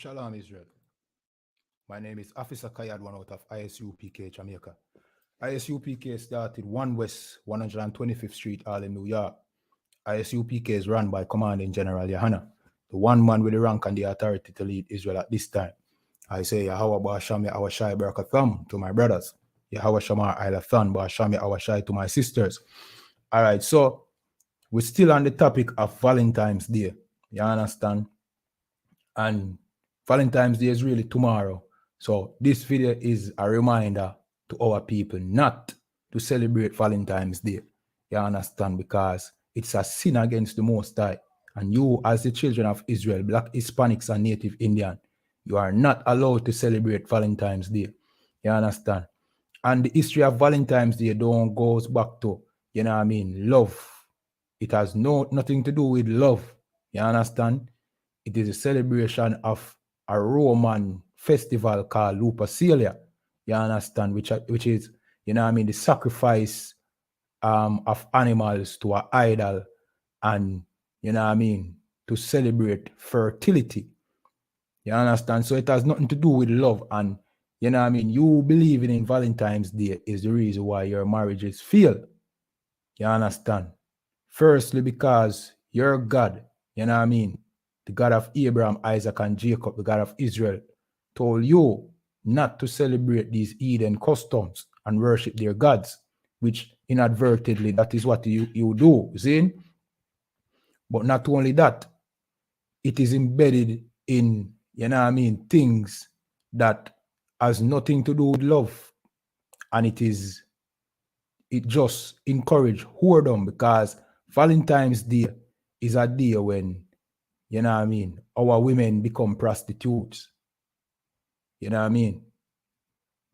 Shalom, Israel. My name is Officer Kayad, one out of ISUPK, Jamaica. ISUPK started 1 West 125th Street, Harlem, New York. ISUPK is run by Commanding General Yahana, the one man with the rank and the authority to lead Israel at this time. I say, Yahweh Ba'asham Yahweh Barakatham to my brothers. Yahweh Shamar Ailathan Ba'asham Yahweh to my sisters. All right, so we're still on the topic of Valentine's Day. You understand? And Valentine's Day is really tomorrow. So this video is a reminder to our people not to celebrate Valentine's Day. You understand? Because it's a sin against the Most High. And you, as the children of Israel, Black, Hispanics, and Native Indian, you are not allowed to celebrate Valentine's Day. You understand? And the history of Valentine's Day goes back to, you know what I mean, love. It has nothing to do with love. You understand? It is a celebration of a Roman festival called Lupercalia. You understand? Which is, you know what I mean, the sacrifice of animals to an idol, and, you know what I mean, to celebrate fertility. You understand? So it has nothing to do with love. And, you know what I mean, you believing in Valentine's Day is the reason why your marriages fail. You understand? Firstly, because your God, you know what I mean, the God of Abraham, Isaac, and Jacob, the God of Israel, told you not to celebrate these Eden customs and worship their gods, which inadvertently, that is what you do, see? But not only that, it is embedded in, you know what I mean, things that has nothing to do with love. And it just encourage whoredom, because Valentine's Day is a day when, you know what I mean, our women become prostitutes. You know what I mean?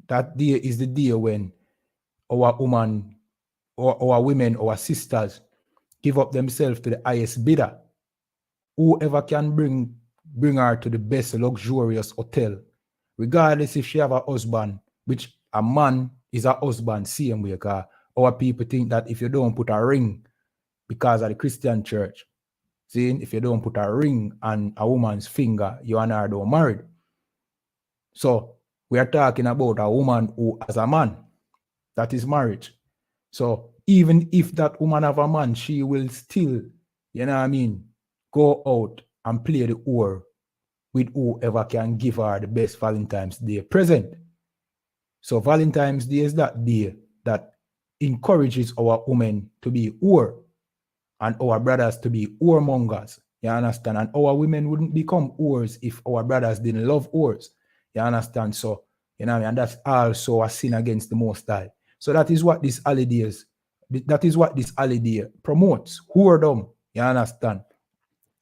That day is the day when our woman, or our women, our sisters give up themselves to the highest bidder. Whoever can bring her to the best luxurious hotel, regardless if she have a husband, which a man is a husband, same way, because our people think that if you don't put a ring, because of the Christian church, see, if you don't put a ring on a woman's finger, you and her don't married. So we are talking about a woman who has a man. That is marriage. So even if that woman have a man, she will still, you know what I mean, go out and play the whore with whoever can give her the best Valentine's Day present. So Valentine's Day is that day that encourages our women to be whore and our brothers to be whoremongers. You understand? And our women wouldn't become whores if our brothers didn't love whores. You understand? So, you know what I mean? And that's also a sin against the Most High. So that is what this holiday is. That is what this holiday promotes. Whoredom. You understand?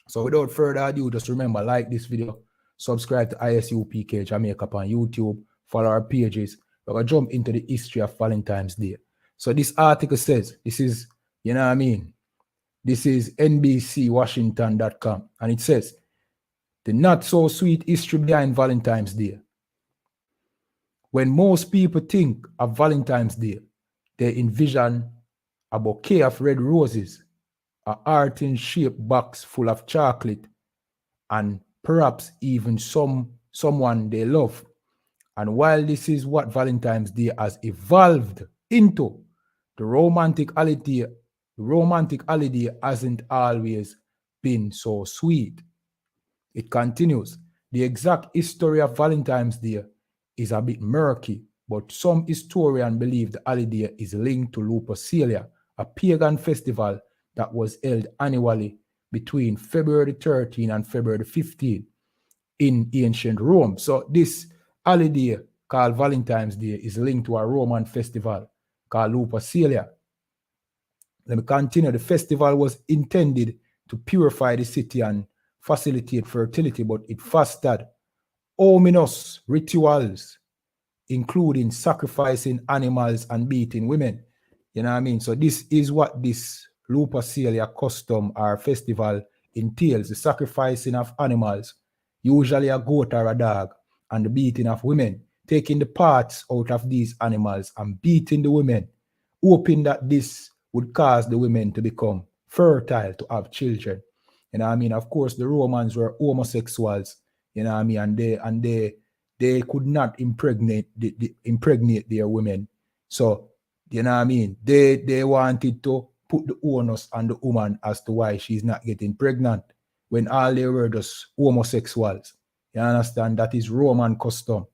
So without further ado, just remember, like this video, subscribe to ISUPK Jamaica on YouTube, follow our pages. We're going to jump into the history of Valentine's Day. So this article says, this is, you know what I mean? This is NBCWashington.com. And it says, the not so sweet history behind Valentine's Day. When most people think of Valentine's Day, they envision a bouquet of red roses, a heart-shaped box full of chocolate, and perhaps even someone they love. And while this is what Valentine's Day has evolved into, the romantic holiday hasn't always been so sweet. It continues. The exact history of Valentine's Day is a bit murky, but some historians believe the holiday is linked to Lupercalia, a pagan festival that was held annually between February 13 and February 15 in ancient Rome. So this holiday called Valentine's Day is linked to a Roman festival called Lupercalia. Let me continue. The festival was intended to purify the city and facilitate fertility, but it fostered ominous rituals, including sacrificing animals and beating women. You know what I mean? So this is what this Lupercalia custom or festival entails: the sacrificing of animals, usually a goat or a dog, and the beating of women, taking the parts out of these animals and beating the women, hoping that this would cause the women to become fertile, to have children. You know what I mean? Of course, the Romans were homosexuals. You know what I mean? And they could not impregnate their women. So, you know what I mean? They wanted to put the onus on the woman as to why she's not getting pregnant when all they were just homosexuals. You understand? That is Roman custom.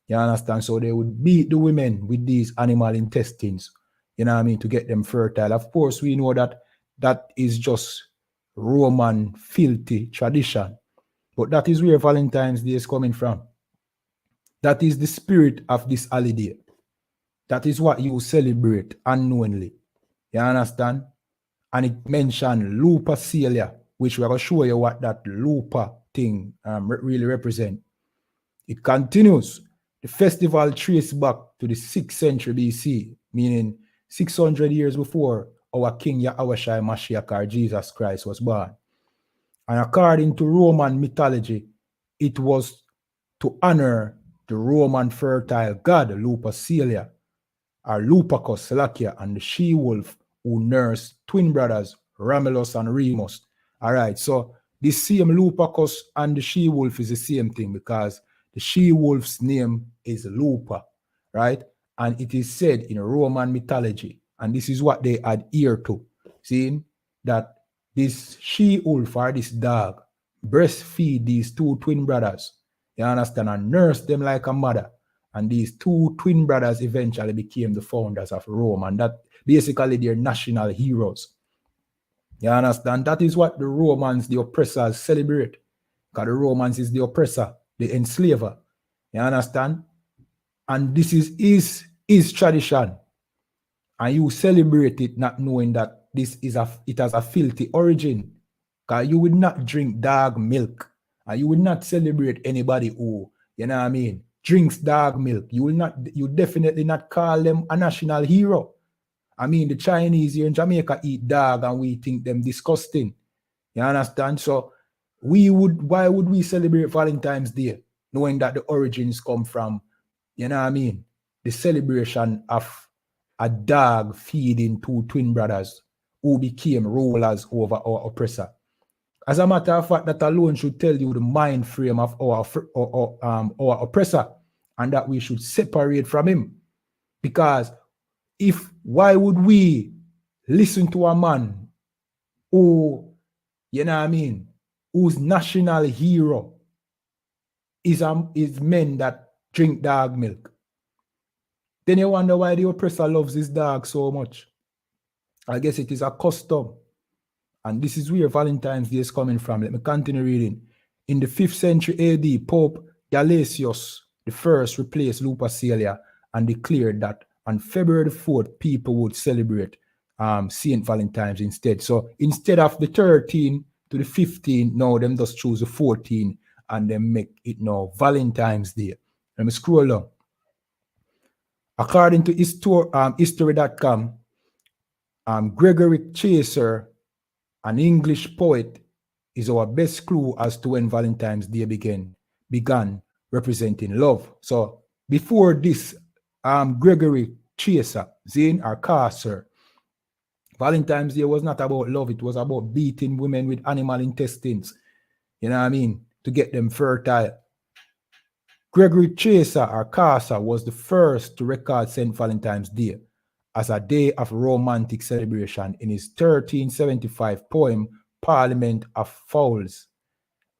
You understand? So they would beat the women with these animal intestines, you know what I mean, to get them fertile. Of course, we know that that is just Roman filthy tradition. But that is where Valentine's Day is coming from. That is the spirit of this holiday. That is what you celebrate unknowingly. You understand? And it mentioned Lupercalia, which we're going to show you what that Lupa thing really represents. It continues. The festival traces back to the 6th century BC, meaning 600 years before our King Yahushua Mashiach or Jesus Christ was born. And according to Roman mythology, it was to honor the Roman fertile god Lupercalia, or Lupercus Slakia, and the she-wolf who nursed twin brothers Romulus and Remus. All right, so the same Lupercus and the she-wolf is the same thing because the she-wolf's name is Lupa, right? And it is said in Roman mythology, and this is what they adhere to, seeing that this she-wolf or this dog breastfeed these two twin brothers, you understand, and nurse them like a mother. And these two twin brothers eventually became the founders of Rome, and that basically they're national heroes. You understand? That is what the Romans, the oppressors, celebrate. Because the Romans is the oppressor, the enslaver. You understand? And this is his tradition. And you celebrate it not knowing that it has a filthy origin. Because you would not drink dog milk. And you would not celebrate anybody who, you know what I mean, drinks dog milk. You definitely not call them a national hero. I mean, the Chinese here in Jamaica eat dog and we think them disgusting. You understand? So why would we celebrate Valentine's Day knowing that the origins come from, you know what I mean, the celebration of a dog feeding two twin brothers who became rulers over our oppressor. As a matter of fact, that alone should tell you the mind frame of our oppressor, and that we should separate from him. Because why would we listen to a man who, you know what I mean, whose national hero is men that drink dog milk? Then you wonder why the oppressor loves his dog so much. I guess it is a custom. And this is where Valentine's Day is coming from. Let me continue reading. In the 5th century AD, Pope Gelasius I replaced Lupercalia and declared that on February the 4th, people would celebrate St. Valentine's instead. So instead of the 13th to the 15th, now them just choose the 14th and then make it now Valentine's Day. Let me scroll down. According to history.com, Gregory Chaser, an English poet, is our best clue as to when Valentine's Day began representing love. So before this, Gregory Chaser, Zane or Carcer, Valentine's Day was not about love. It was about beating women with animal intestines, you know what I mean, to get them fertile. Gregory Chaser or Carcer was the first to record St. Valentine's Day as a day of romantic celebration in his 1375 poem, Parliament of Fowls.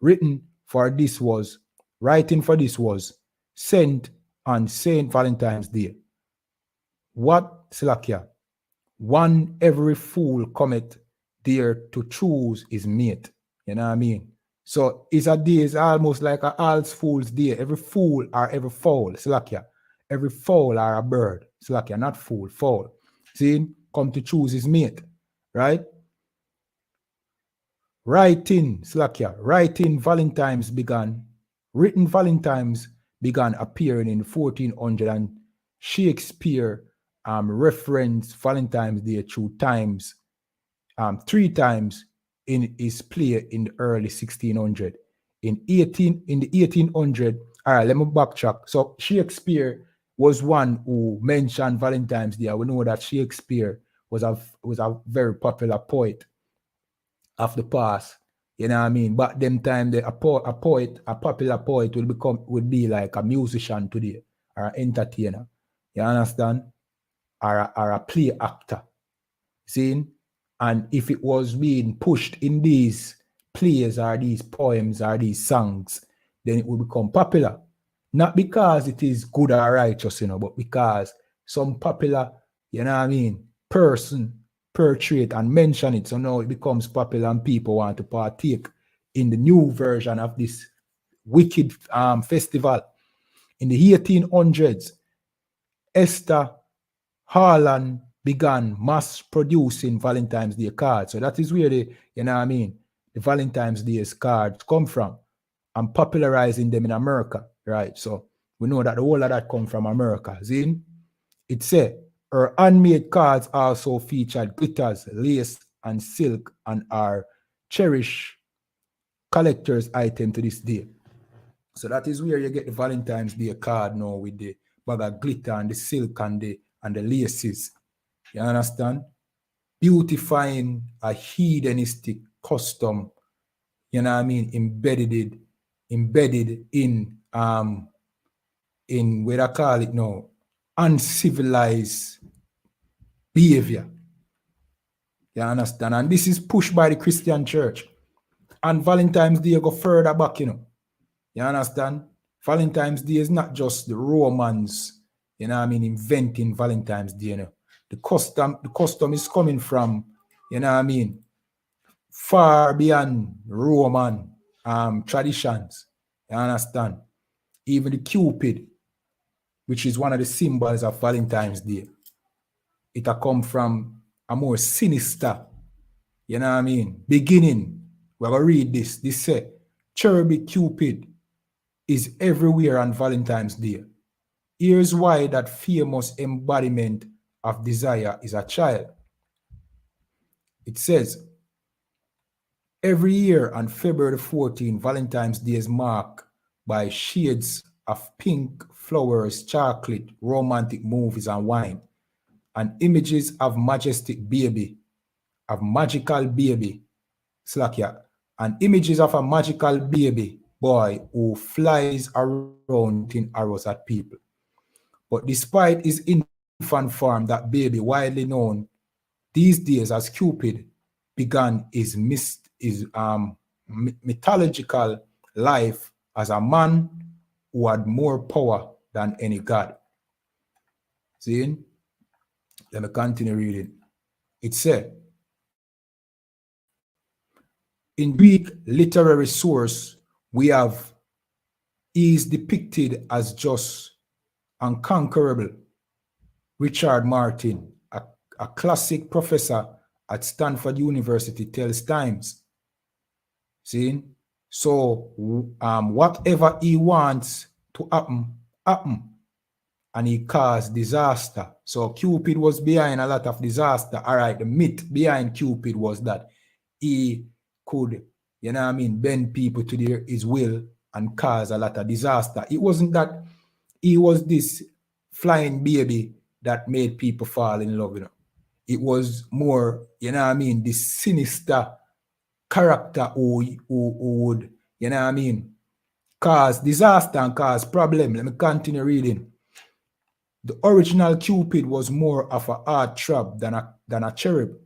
Writing for this was sent on St. Valentine's Day. What, Slakia? One every fool cometh there to choose his mate. You know what I mean? So it's a day, it's almost like a all fool's day. Every fool or every fowl, Slakia. Every fowl or a bird, Slakia, not fool, fowl. See, come to choose his mate, right? Writing Valentine's began appearing in 1400, and Shakespeare referenced Valentine's Day three times in his play in the early 1600. In the 1800, all right, let me backtrack. So Shakespeare was one who mentioned Valentine's Day. We know that Shakespeare was a very popular poet of the past, You know what I mean? Back them time, a popular poet would be like a musician today, or an entertainer. You understand? Or a play actor. See? And if it was being pushed in these plays or these poems or these songs, then it would become popular. Not because it is good or righteous, but because some popular, you know what I mean, person portray it and mention it. So now it becomes popular and people want to partake in the new version of this wicked festival. In the 1800s, Esther Harlan began mass producing Valentine's Day cards. So that is where the Valentine's Day cards come from, and popularizing them in America, right? So we know that the whole of that come from America. See? It said her handmade cards also featured glitters, lace, and silk, and are cherished collector's item to this day. So that is where you get the Valentine's Day card now, with the bag of glitter and the silk and the laces. You understand? Beautifying a hedonistic custom, you know what I mean, embedded in what I call it now, uncivilized behavior. You understand? And this is pushed by the Christian church. And Valentine's Day go further back, You understand? Valentine's Day is not just the Romans, inventing Valentine's Day, The custom is coming from, far beyond Roman traditions. You understand? Even the Cupid, which is one of the symbols of Valentine's Day, it come from a more sinister, beginning. We're going to read this. This says, Cherubim Cupid is everywhere on Valentine's Day. Here's why that famous embodiment of desire is a child. It says, every year on February 14, Valentine's Day is marked by shades of pink, flowers, chocolate, romantic movies, and wine, and images of majestic baby, of magical baby, and images of a magical baby boy who flies around in arrows at people. But despite his infant form, that baby, widely known these days as Cupid, began his mythological life as a man who had more power than any god. See? Let me continue reading. It said, in Greek literary source, we have he is depicted as just unconquerable. Richard Martin, a classic professor at Stanford University, tells Times. See? So whatever he wants to happen. And he caused disaster. So Cupid was behind a lot of disaster. All right, the myth behind Cupid was that he could, bend people to his will and cause a lot of disaster. It wasn't that he was this flying baby that made people fall in love, It was more, this sinister character who would, cause disaster and cause problem. Let me continue reading. The original Cupid was more of a heartthrob than a cherub,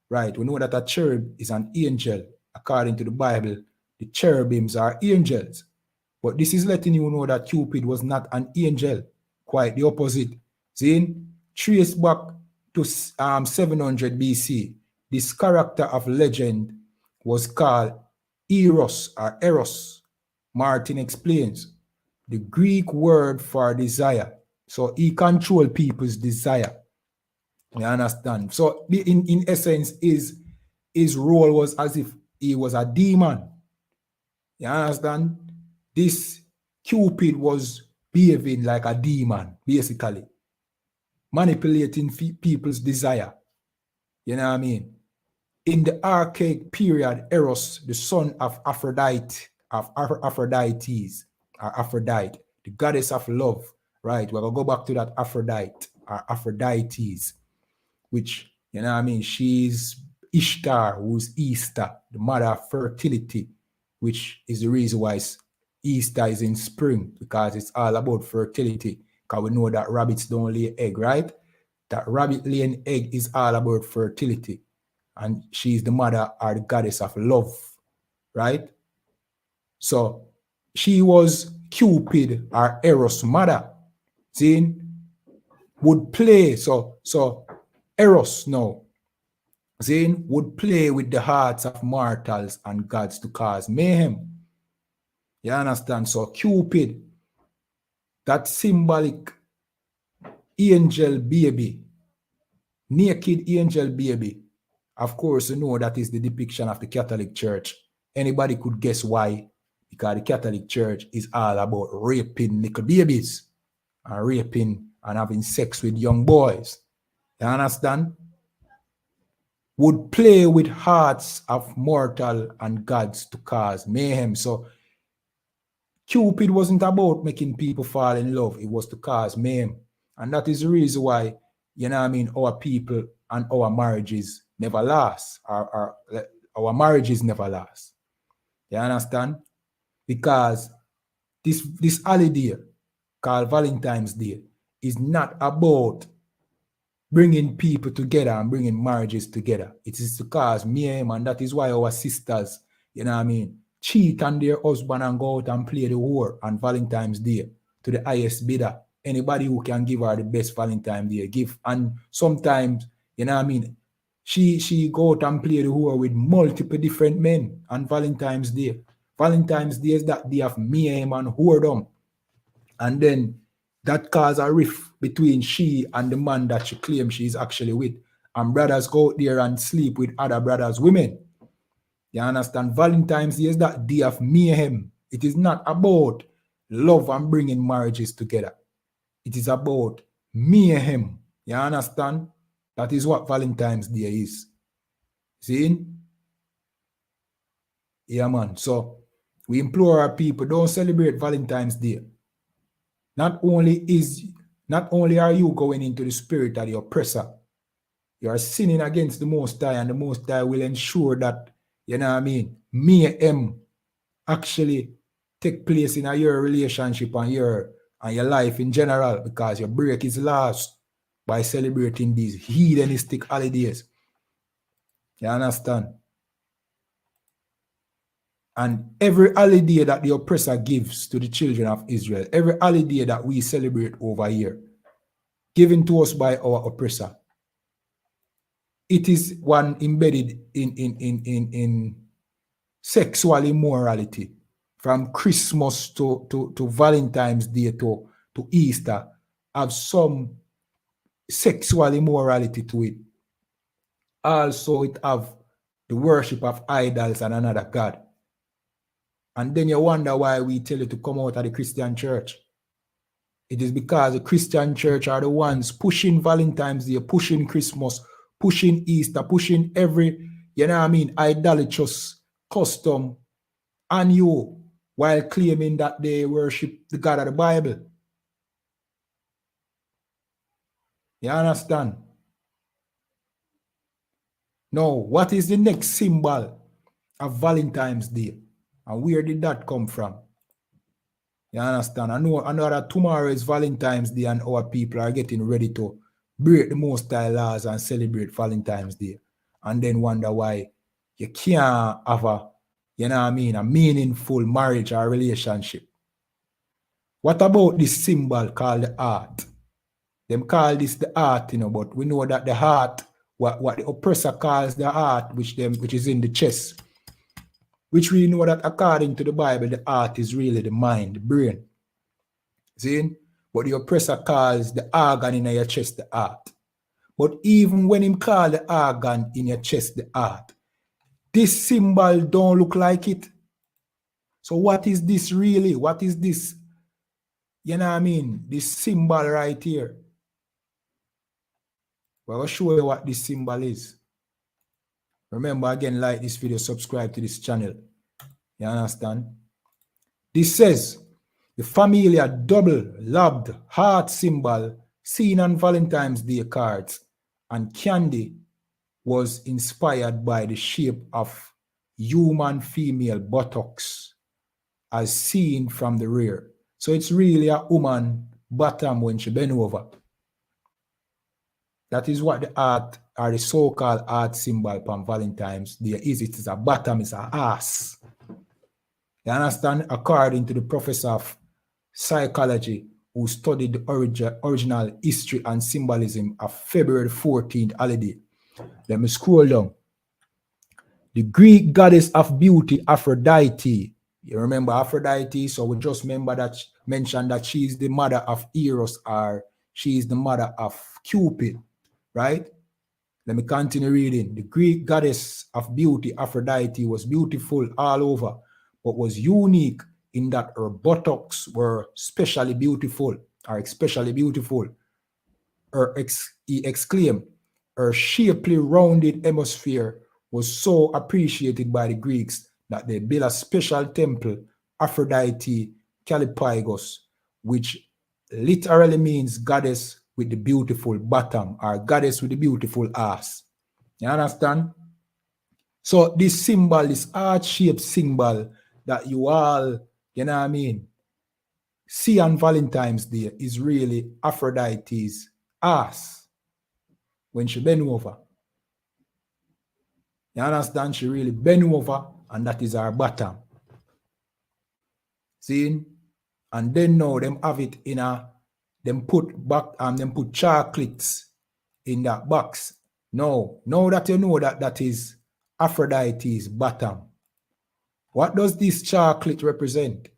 right? We know that a cherub is an angel. According to the Bible, the cherubims are angels. But this is letting you know that Cupid was not an angel, quite the opposite. See, trace back to 700 BC, this character of legend was called Eros or Eros. Martin explains, the Greek word for desire. So he controlled people's desire. You understand? So in essence, his role was as if he was a demon. You understand? This Cupid was behaving like a demon, basically. Manipulating people's desire. You know what I mean? In the archaic period, Eros, the son of Aphrodite, the goddess of love, right? We're going to go back to that Aphrodite, or Aphrodites, which, she's Ishtar, who's Easter, the mother of fertility, which is the reason why Easter is in spring, because it's all about fertility. Because we know that rabbits don't lay egg, right? That rabbit laying egg is all about fertility. And she's the mother or the goddess of love, right? So she was Cupid or Eros' mother. See, would play. So Eros now, see, would play with the hearts of mortals and gods to cause mayhem. You understand? So Cupid, that symbolic angel baby, naked angel baby, of course, you know that is the depiction of the Catholic Church. Anybody could guess why? Because the Catholic Church is all about raping little babies and raping and having sex with young boys. You understand? Would play with hearts of mortal and gods to cause mayhem. So Cupid wasn't about making people fall in love. It was to cause mayhem. And that is the reason why, you know what I mean, our people and our marriages never last. Our marriages never last. You understand? Because this holiday called Valentine's Day is not about bringing people together and bringing marriages together. It is to cause mayhem, and that is why our sisters, you know what I mean, cheat on their husband and go out and play the whore on Valentine's Day to the highest bidder. Anybody who can give her the best Valentine's Day give. And sometimes, you know what I mean, she go out and play the whore with multiple different men on Valentine's Day. Valentine's Day is that day of mayhem and whoredom. And then that cause a rift between she and the man that she claims she's actually with. And brothers go out there and sleep with other brothers' women. You understand? Valentine's Day is that day of mayhem. It is not about love and bringing marriages together. It is about mayhem. You understand? That is what Valentine's Day is. See? Yeah, man. So we implore our people, don't celebrate Valentine's Day. Not only are you going into the spirit of the oppressor, you are sinning against the Most High, and the Most High will ensure that, you know what I mean, mayhem actually take place in your relationship and your life in general, because you break his laws by celebrating these hedonistic holidays. You understand? And every holiday that the oppressor gives to the children of Israel, every holiday that we celebrate over here, given to us by our oppressor, it is one embedded in sexual immorality. From Christmas to Valentine's Day to Easter, have some sexual immorality to it. Also, it have the worship of idols and another god. And then you wonder why we tell you to come out of the Christian church. It is because the Christian church are the ones pushing Valentine's Day, pushing Christmas, pushing Easter, pushing every, you know what I mean, idolatrous custom on you, while claiming that they worship the God of the Bible. You understand? Now, what is the next symbol of Valentine's Day? And where did that come from? You understand? I know that tomorrow is Valentine's Day and our people are getting ready to break the Most High laws and celebrate Valentine's Day. And then wonder why you can't have a, you know what I mean, a meaningful marriage or relationship. What about this symbol called the heart? Them call this the heart, you know, but we know that the heart, what the oppressor calls the heart, which is in the chest, which we know that according to the Bible, the heart is really the mind, the brain. See? But the oppressor calls the organ in your chest the heart. But even when him call the organ in your chest the heart, this symbol don't look like it. So what is this really? What is this? You know what I mean? This symbol right here. Well, I'll show you what this symbol is. Remember, again, like this video, subscribe to this channel. You understand? This says, the familiar double-lobed heart symbol seen on Valentine's Day cards and candy was inspired by the shape of human female buttocks as seen from the rear. So it's really a woman bottom when she bend over. That is what the art or the so-called art symbol on Valentine's Day is. It is a bottom, it's an ass. You understand? According to the professor of psychology who studied the original history and symbolism of February 14th holiday. Let me scroll down. The Greek goddess of beauty, Aphrodite. You remember Aphrodite? So we just mentioned that she is the mother of Eros, or she is the mother of Cupid, right? Let me continue reading. The Greek goddess of beauty, Aphrodite, was beautiful all over, but was unique in that her buttocks were especially beautiful. He exclaimed, her shapely rounded hemisphere was so appreciated by the Greeks that they built a special temple, Aphrodite Calipygos, which literally means goddess with the beautiful bottom, or goddess with the beautiful ass. You understand? So this symbol, this heart-shaped symbol that you all, you know what I mean, see on Valentine's Day is really Aphrodite's ass when she bend over. You understand? She really bend over, and that is her bottom. See? And then now them have it in them put chocolates in that box. Now that you know that is Aphrodite's bottom. What does this chocolate represent?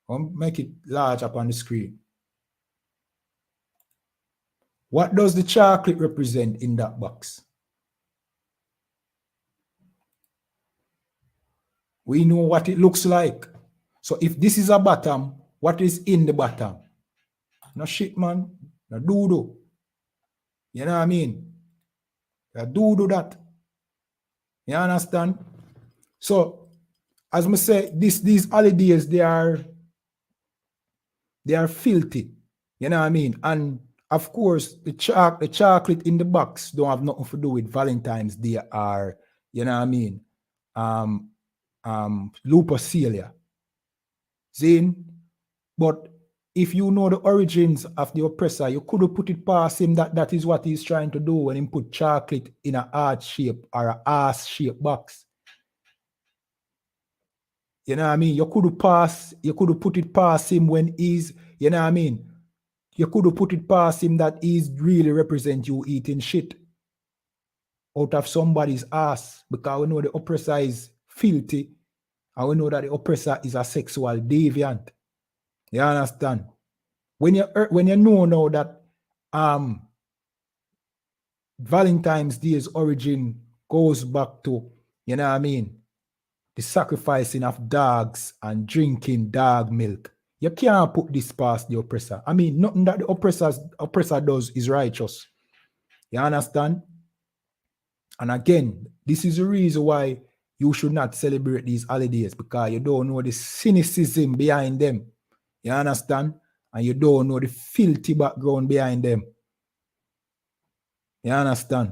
I'll make it large up on the screen. What does the chocolate represent in that box? We know what it looks like. So if this is a bottom, what is in the bottom? No shit, man. No doo-doo. You know what I mean? No doo-doo that. You understand? So, as I say, these holidays, they are filthy. You know what I mean? And of course, the chocolate in the box don't have nothing to do with Valentine's Day or, you know what I mean, Lupercalia. Zin? But if you know the origins of the oppressor, you could have put it past him that is what he's trying to do when he put chocolate in a heart shape or an ass shaped box. You know what I mean? You could have put it past him when he's, you know what I mean? You could have put it past him that he's really represent you eating shit out of somebody's ass, because we know the oppressor is filthy, and we know that the oppressor is a sexual deviant. You understand? When you know now that Valentine's Day's origin goes back to, you know what I mean, the sacrificing of dogs and drinking dog milk, you can't put this past the oppressor. I mean, nothing that the oppressor does is righteous. You understand? And again, this is the reason why you should not celebrate these holidays, because you don't know the cynicism behind them. You understand? And you don't know the filthy background behind them. You understand?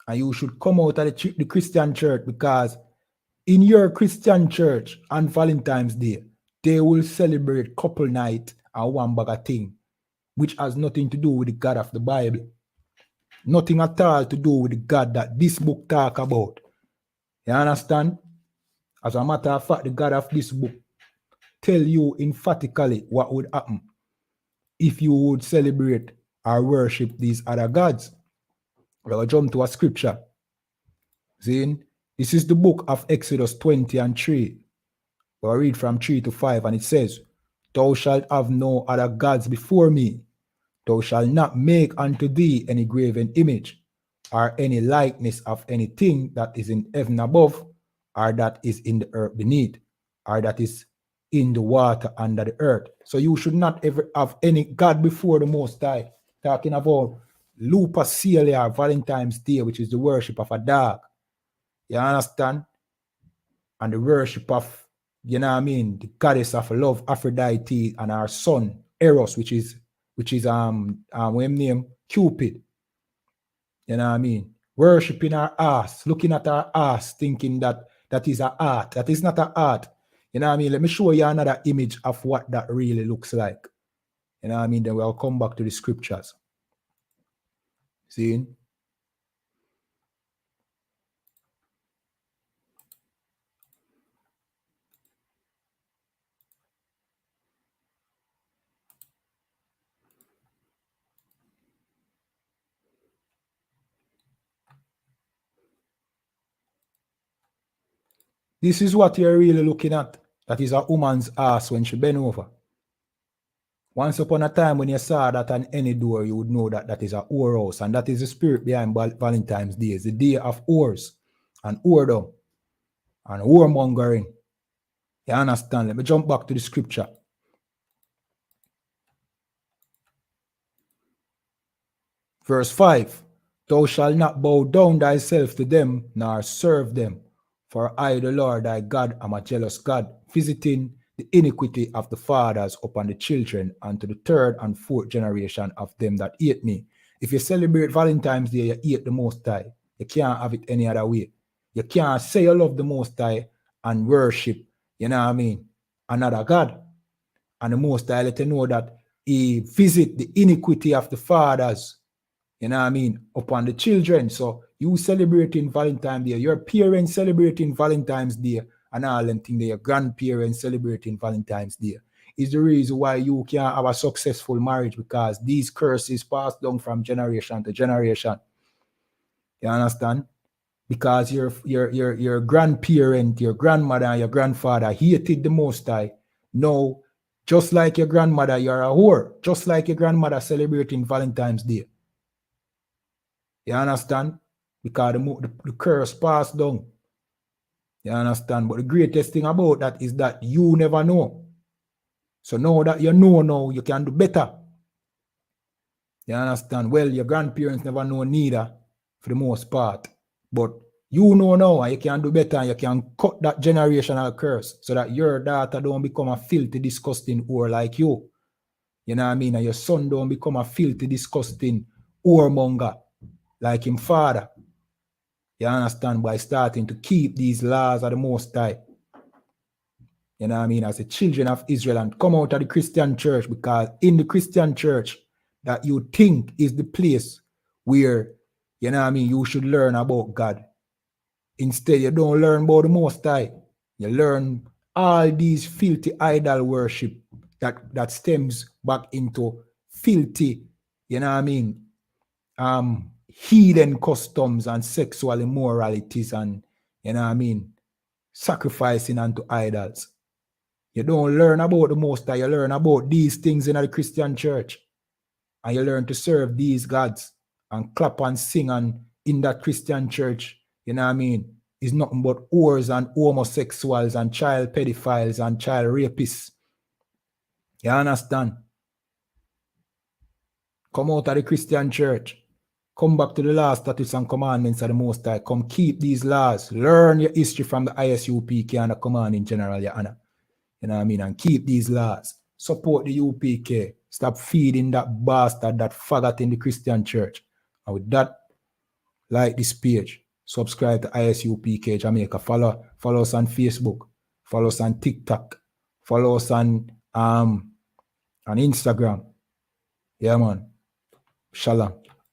And you should come out of the Christian church, because in your Christian church on Valentine's Day, they will celebrate couple night and one bag of thing, which has nothing to do with the God of the Bible. Nothing at all to do with the God that this book talk about. You understand? As a matter of fact, the God of this book tell you emphatically what would happen if you would celebrate or worship these other gods. We'll jump to a scripture. See? This is the book of Exodus 20 and 3. We'll read from 3 to 5, and it says, "Thou shalt have no other gods before me. Thou shalt not make unto thee any graven image, or any likeness of anything that is in heaven above, or that is in the earth beneath, or that is in the water under the earth." So you should not ever have any God before the Most High. Talking about Lupercalia, Valentine's Day, which is the worship of a dog. You understand? And the worship of, you know what I mean, the goddess of love, Aphrodite, and our son, Eros, which is name Cupid. You know what I mean? Worshipping our ass, looking at our ass, thinking that that is a art. That is not a art. You know what I mean? Let me show you another image of what that really looks like. You know what I mean? Then we'll come back to the scriptures. See? This is what you're really looking at. That is a woman's ass when she bend over. Once upon a time, when you saw that on any door, you would know that that is a whorehouse. And that is the spirit behind Valentine's Day. It's the day of whores and whoredom and whoremongering. You understand? Let me jump back to the scripture. Verse 5. Thou shalt not bow down thyself to them, nor serve them. For I, the Lord thy God, am a jealous God, visiting the iniquity of the fathers upon the children, and to the third and fourth generation of them that hate me. If you celebrate Valentine's Day, you hate the Most High. You can't have it any other way. You can't say you love the Most High and worship, you know what I mean, another God. And the Most High let you know that he visit the iniquity of the fathers, you know what I mean, upon the children. So you celebrating Valentine's Day, your parents celebrating Valentine's Day, and all them things, your grandparents celebrating Valentine's Day, is the reason why you can't have a successful marriage, because these curses passed down from generation to generation. You understand? Because your grandparent, your grandmother, and your grandfather hated the Most High. No, just like your grandmother, you're a whore. Just like your grandmother celebrating Valentine's Day. You understand? Because the curse passed down. You understand? But the greatest thing about that is that you never know. So now that you know now, you can do better. You understand? Well, your grandparents never know neither, for the most part. But you know now, and you can do better, and you can cut that generational curse so that your daughter don't become a filthy, disgusting whore like you. You know what I mean? And your son don't become a filthy, disgusting whoremonger like him father. You understand? By starting to keep these laws of the Most High. You know what I mean? As the children of Israel, and come out of the Christian church, because in the Christian church that you think is the place where, you know what I mean, you should learn about God. Instead, you don't learn about the Most High. You learn all these filthy idol worship that stems back into filthy, you know what I mean, heathen customs and sexual immoralities, and, you know what I mean, sacrificing unto idols. You don't learn about the Most High. You learn about these things in the Christian church. And you learn to serve these gods and clap and sing, and in that Christian church, you know what I mean, is nothing but whores and homosexuals and child pedophiles and child rapists. You understand? Come out of the Christian church. Come back to the laws, statutes, and commandments of the Most High. Come keep these laws. Learn your history from the ISUPK and the command in general, your honor. You know what I mean? And keep these laws. Support the UPK. Stop feeding that bastard, that faggot in the Christian church. And with that, like this page. Subscribe to ISUPK Jamaica. Follow us on Facebook. Follow us on TikTok. Follow us on Instagram. Yeah, man. Shalom.